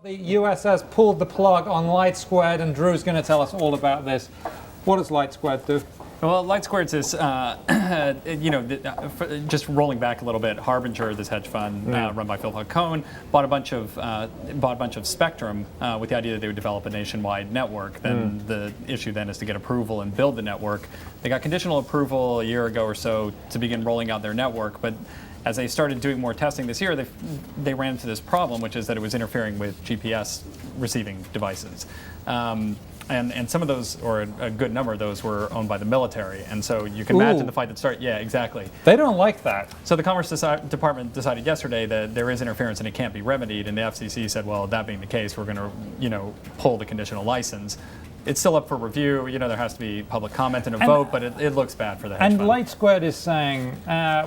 The US has pulled the plug on LightSquared, and Drew's going to tell us all about this. What does LightSquared do? Well, LightSquared is, just rolling back a little bit. Harbinger, this hedge fund run by Falcone, bought a bunch of spectrum with the idea that they would develop a nationwide network. Then the issue then is to get approval and build the network. They got conditional approval a year ago or so to begin rolling out their network, but as they started doing more testing this year, they ran into this problem, which is that it was interfering with GPS receiving devices. And some of those, or a good number of those, were owned by the military. And so you can imagine the fight that started. Yeah, exactly. They don't like that. So the Commerce Department decided yesterday that there is interference and it can't be remedied. And the FCC said, well, that being the case, we're going to, pull the conditional license. It's still up for review. There has to be public comment and a vote, but it looks bad for the hedge fund. And LightSquared is saying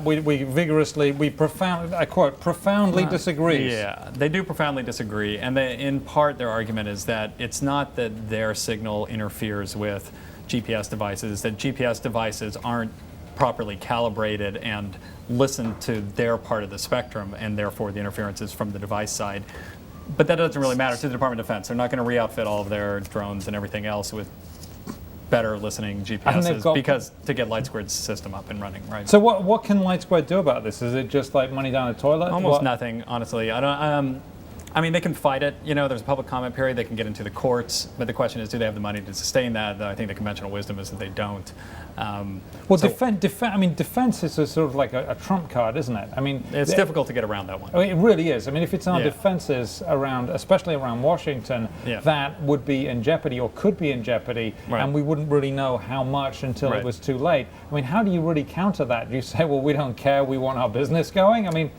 we profoundly, I quote, profoundly disagrees. Yeah, they do profoundly disagree, and in part their argument is that it's not that their signal interferes with GPS devices, that GPS devices aren't properly calibrated and listen to their part of the spectrum, and therefore the interference is from the device side. But that doesn't really matter to the Department of Defense. They're not going to re-outfit all of their drones and everything else with better listening GPSs because to get LightSquared's system up and running, right? So what can LightSquared do about this? Is it just like money down the toilet? Almost nothing, honestly. I mean, they can fight it. There's a public comment period. They can get into the courts. But the question is, do they have the money to sustain that? I think the conventional wisdom is that they don't. Defense is a sort of like a trump card, isn't it? I mean, it's difficult to get around that one. I mean, it really is. I mean, if it's our defenses around, especially around Washington, that would be in jeopardy or could be in jeopardy, and we wouldn't really know how much until it was too late. I mean, how do you really counter that? Do you say, well, we don't care, we want our business going? I mean,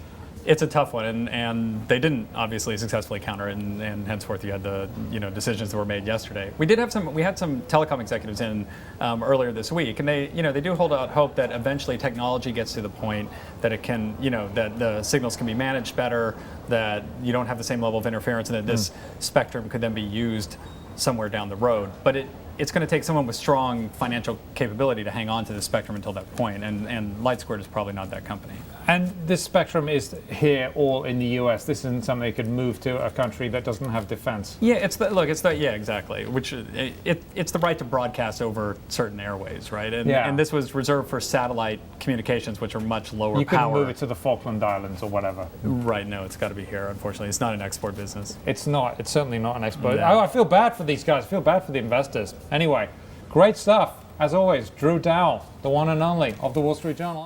it's a tough one, and they didn't obviously successfully counter it, and henceforth you had the decisions that were made yesterday. We had some telecom executives in earlier this week, and they do hold out hope that eventually technology gets to the point that it can that the signals can be managed better, that you don't have the same level of interference, and that this spectrum could then be used somewhere down the road. But it's going to take someone with strong financial capability to hang on to the spectrum until that point, and LightSquared is probably not that company. And this spectrum is here all in the US. This isn't something that could move to a country that doesn't have defense. Yeah, exactly. Which it's the right to broadcast over certain airways, right? And this was reserved for satellite communications, which are much lower power. You couldn't move it to the Falkland Islands or whatever. Right, no, it's got to be here, unfortunately. It's not an export business. It's not. It's certainly not an export. No. I feel bad for these guys. I feel bad for the investors. Anyway, great stuff. As always, Drew Dowell, the one and only of the Wall Street Journal.